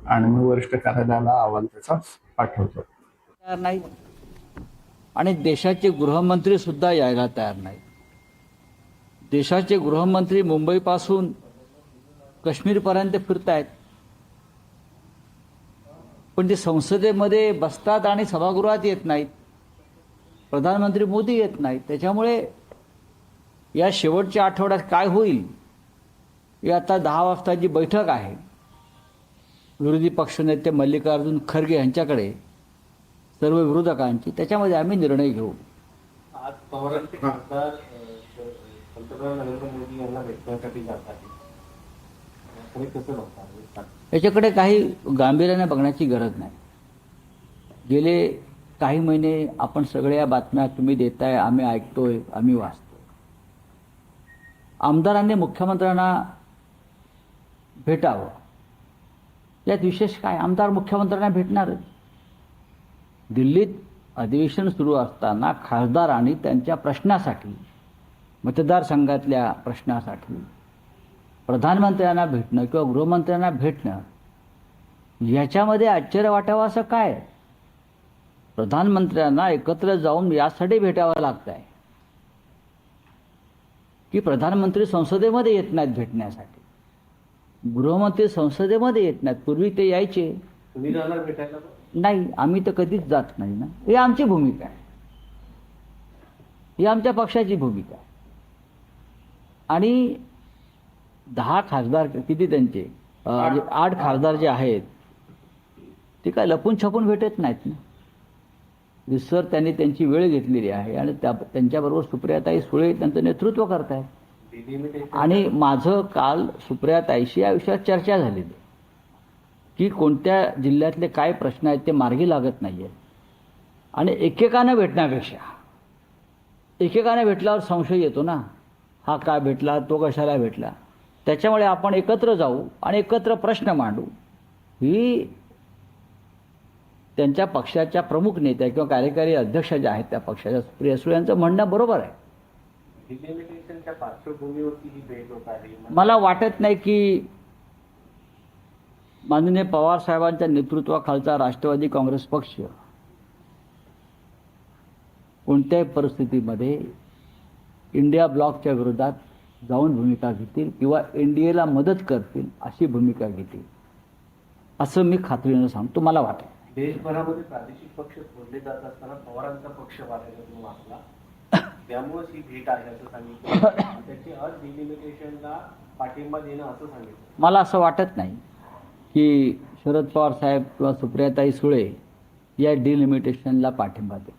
आणि मी वरिष्ठ कार्यालयाला अहवाल त्याचा पाठवतो. तयार नाहीत आणि देशाचे गृहमंत्री सुद्धा यायला तयार नाहीत. देशाचे गृहमंत्री मुंबईपासून काश्मीरपर्यंत फिरतायत, पण ते संसदेमध्ये बसतात आणि सभागृहात येत नाहीत. प्रधानमंत्री मोदी येत नाहीत. त्याच्यामुळे या शेवटच्या आठवड्यात काय होईल, ही आता 10 वाजताची बैठक आहे विरोधी पक्षनेते मल्लिकार्जुन खरगे यांच्याकडे, सर्व विरोधकांची. त्याच्यामध्ये आम्ही निर्णय घेऊ. आज पवारांचे खासदार पंतप्रधान नरेंद्र मोदी यांना भेटण्यासाठी जात आहे. तुम्ही कसं बघता? याच्याकडे काही गांभीर्याने बघण्याची गरज नाही. गेले काही महिने आपण सगळ्या बातम्या तुम्ही देताय, आम्ही ऐकतोय, आम्ही वाचतोय. आमदारांनी मुख्यमंत्र्यांना भेटावं, यात विशेष काय? आमदार मुख्यमंत्र्यांना भेटणारच. दिल्लीत अधिवेशन सुरू असताना खासदारांनी त्यांच्या प्रश्नासाठी, मतदारसंघातल्या प्रश्नासाठी प्रधानमंत्र्यांना भेटणं किंवा गृहमंत्र्यांना भेटणं, याच्यामध्ये आश्चर्य वाटावं असं काय? प्रधानमंत्र्यांना एकत्र जाऊन यासाठी भेटावं लागत आहे की प्रधानमंत्री संसदेमध्ये येत नाहीत भेटण्यासाठी, गृहमंत्री संसदेमध्ये येत नाहीत. पूर्वी ते यायचे. तुम्ही जाणार भेटायला? नाही, आम्ही तर कधीच जात नाही ना. ही आमची भूमिका आहे, ही आमच्या पक्षाची भूमिका आहे. आणि 10 खासदार किती त्यांचे 8 खासदार जे आहेत ते काय लपून छपून भेटत नाहीत ना. रिसर त्यांनी त्यांची वेळ घेतलेली आहे आणि त्यांच्याबरोबर सुप्रियाताई सुळे त्यांचं नेतृत्व करत आहेत. आणि माझं काल सुप्रियाताईशी या विषयात चर्चा झालेली की कोणत्या जिल्ह्यातले काय प्रश्न आहेत ते मार्गी लागत नाही आहेत. आणि एकेकानं भेटण्यापेक्षा एकेकाने भेटल्यावर संशय येतो ना, हा काय भेटला, तो कशाला भेटला. त्याच्यामुळे आपण एकत्र जाऊ आणि एकत्र प्रश्न मांडू, ही त्यांच्या पक्षाच्या प्रमुख नेत्या किंवा कार्यकारी अध्यक्ष ज्या आहेत त्या पक्षाच्या सुप्रिया सुळे यांचं म्हणणं बरोबर आहे. डिलिमिटेशनच्या पार्श्वभूमीवरती ही भेट होत आहे. मला वाटत नाही की माननीय पवार साहेबांच्या नेतृत्वाखालचा राष्ट्रवादी काँग्रेस पक्ष कोणत्याही परिस्थितीमध्ये इंडिया ब्लॉकच्या विरोधात जाऊन भूमिका घेतील किंवा एनडीएला मदत करतील अशी भूमिका घेतील असं मी खात्रीनं सांगतो. मला वाटतं देशभरामध्ये प्रादेशिक पक्ष फोडले जात असताना पवारांचा पक्ष वाढायला तुम्ही वाचला, त्यामुळेच ही भेट आहे असं सांगितलं. त्याची अर्थ डिलिमिटेशनला पाठिंबा देणं असं सांगितलं. मला असं वाटत नाही की शरद पवार साहेब किंवा सुप्रियाताई सुळे या डिलिमिटेशनला पाठिंबा देतील.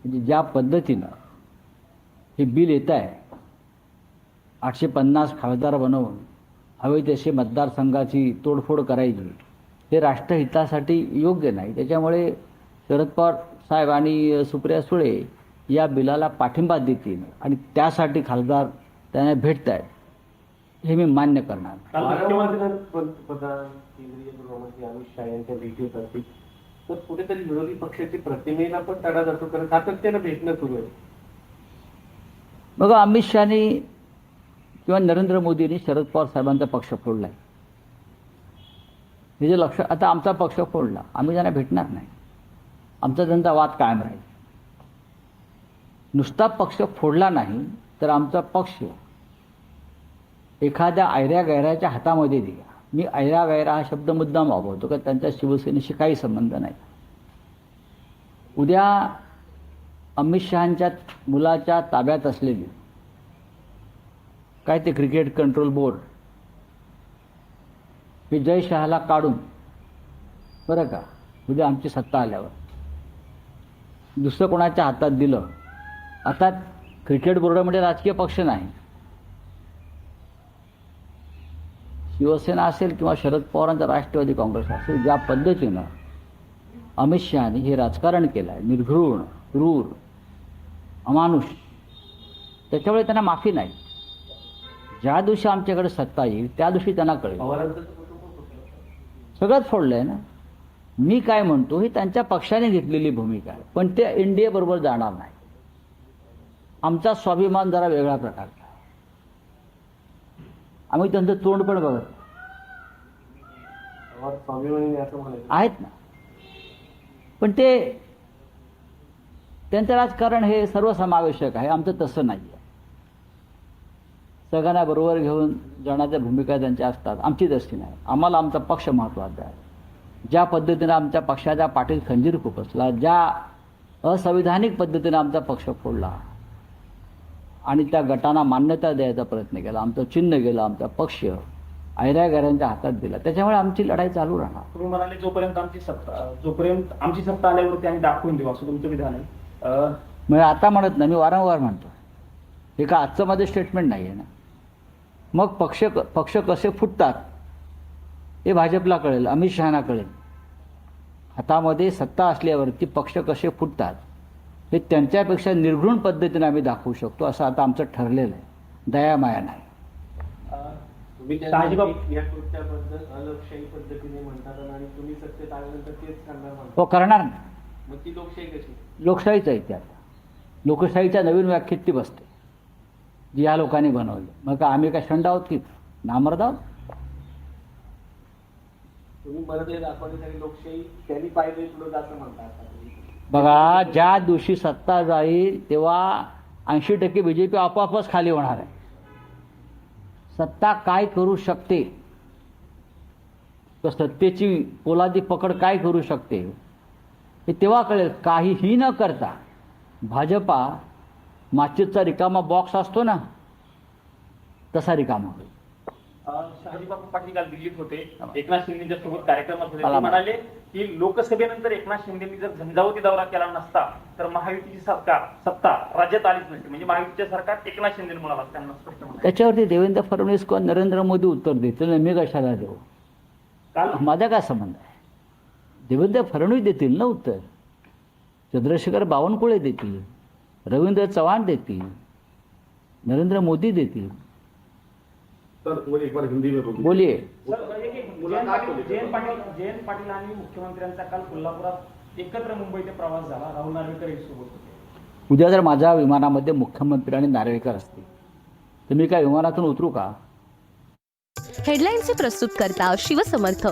म्हणजे ज्या पद्धतीनं हे बिल येत आहे, 850 खासदार बनवून हवे तसे मतदारसंघाची तोडफोड करायची, हे राष्ट्रहितासाठी योग्य नाही. त्याच्यामुळे शरद पवार साहेब आणि सुप्रिया सुळे या बिलाला पाठिंबा देतील आणि त्यासाठी खासदार त्यांना भेटत आहेत, हे मी मान्य करणार. पंतप्रधान केंद्रीय गृहमंत्री अमित शहा यांच्या भेटीत असतील तर कुठेतरी विरोधी पक्षाची प्रतिमेला पण तडा जातो, कारण सातत्यानं भेटणं सुरू आहे. बघा, अमित शहानी किंवा नरेंद्र मोदींनी शरद पवार साहेबांचा पक्ष फोडला आहे, हे जे लक्ष. आता आमचा पक्ष फोडला, आम्ही त्यांना भेटणार नाही. आमचा त्यांचा वाद कायम राहील. नुसता पक्ष फोडला नाही तर आमचा पक्ष एखाद्या ऐऱ्या-गैऱ्याच्या हातामध्ये दिला. मी ऐरा-गैरा हा शब्द मुद्दाम वापरतो का त्यांच्या शिवसेनेशी काही संबंध नाही. उद्या अमित शहांच्या मुलाच्या ताब्यात असलेली काय ते क्रिकेट कंट्रोल बोर्ड, हे जय शहाला काढून, बरं का, उद्या आमची सत्ता आल्यावर दुसरं कोणाच्या हातात दिलं. आता क्रिकेट बोर्डामध्ये राजकीय पक्ष नाही, शिवसेना असेल किंवा शरद पवारांचा राष्ट्रवादी काँग्रेस असेल, ज्या पद्धतीनं अमित शहानी हे राजकारण केलं आहे, निर्घृण, क्रूर, अमानुष, त्याच्यामुळे त्यांना माफी नाही. ज्या दिवशी आमच्याकडे सत्ता येईल त्या दिवशी त्यांना कळेल. सगळंच फोडलंय ना. मी काय म्हणतो, ही त्यांच्या पक्षाने घेतलेली भूमिका आहे, पण ते एनडीए बरोबर जाणार नाही. आमचा स्वाभिमान जरा वेगळ्या प्रकारचा आहे. आम्ही त्यांचं तोंड पण बघत. पवार स्वाभिमानी असं म्हणायचं. आहेत ना, पण ते त्यांचं राजकारण हे सर्वसमावेशक आहे. आमचं तसं नाही आहे. सगळ्यांना बरोबर घेऊन जाण्याच्या भूमिका त्यांच्या असतात. आमची तशी नाही. आम्हाला आमचा पक्ष महत्त्वाचा आहे. ज्या पद्धतीनं आमच्या पक्षाच्या पाठीत खंजीर खुपसला, ज्या असंविधानिक पद्धतीनं आमचा पक्ष फोडला आणि त्या गटांना मान्यता द्यायचा प्रयत्न केला, आमचं चिन्ह गेलं, आमचा पक्ष ऐऱ्यागैऱ्यांच्या हातात दिला, त्याच्यामुळे आमची लढाई चालू राहणार. तुम्ही म्हणाले जोपर्यंत आमची सत्ता आल्यावरती आम्ही दाखवून देऊ असं तुमचं विधान आहे. म्हणजे आता म्हणत नाही, मी वारंवार म्हणतो, हे का आजचं माझं स्टेटमेंट नाही आहे ना. मग पक्ष कसे फुटतात हे भाजपला कळेल, अमित शहाना कळेल. हातामध्ये सत्ता असल्यावरती पक्ष कसे फुटतात हे त्यांच्यापेक्षा निर्घृण पद्धतीने आम्ही दाखवू शकतो, असं आता आमचं ठरलेलं आहे. दयामाया नाही. तुम्ही शहाजीबाब- या कृत्याबद्दल अलोकशाही पद्धतीने म्हणतात आणि तुम्ही सत्तेत आल्यानंतर तेच करणार म्हणतात. हो, करणार नाही. मग ती लोकशाही कशी? लोकशाहीच आहे ती आता. लोकशाहीच्या नवीन व्याख्येत ती बसते, जी या लोकांनी बनवली. मग का आम्ही काय शंड आहोत की नामर्द आहोत? तुम्ही परत हे दाखवण्यासाठी लोकशाही त्यांनी पाहिजे पुढे असं म्हणतात. बघा, ज्या दिवशी सत्ता जाईल तेव्हा 80% BJP आपोआपच खाली होणार आहे. सत्ता काय करू शकते, तर सत्तेची पोलादी पकड काय करू शकते हे तेव्हा कळेल. काहीही न करता भाजपा माचीसचा रिकामा बॉक्स असतो ना, तसा रिकामा होईल. शहाजीबाबू पाटील काल दिल्लीत होते, एकनाथ शिंदेच्या सोबत कार्यक्रमात होते. मला ते म्हणाले की लोकसभेनंतर एकनाथ शिंदेनी जर झंझावती दौरा केला नसता तर महायुतीची सत्ता राज्यात आलीच नसते. म्हणजे महायुतीचे सरकार एकनाथ शिंदेमुळे आलं, त्यांना स्पष्ट म्हणाले. त्याच्यावरती देवेंद्र फडणवीस किंवा नरेंद्र मोदी उत्तर देतील, मी कशाला देऊ? काल माझा काय संबंध आहे? देवेंद्र फडणवीस देतील ना उत्तर, चंद्रशेखर बावनकुळे देतील, रवींद्र चव्हाण देतील, नरेंद्र मोदी देतील. एक बार हिंदी में बोलिए. बोलिए. जयंत पाटील आणि मुख्यमंत्र्यांचा काल कोल्हापुरात एकत्र मुंबई ते प्रवास झाला. राहुल नार्वेकर एक सोबत होते. उद्या जर माझ्या विमानामध्ये मुख्यमंत्री आणि नार्वेकर असतील तर मी काय विमानातून उतरू का? हेडलाईन्सचे प्रस्तुतकर्ता शिवसमर्थ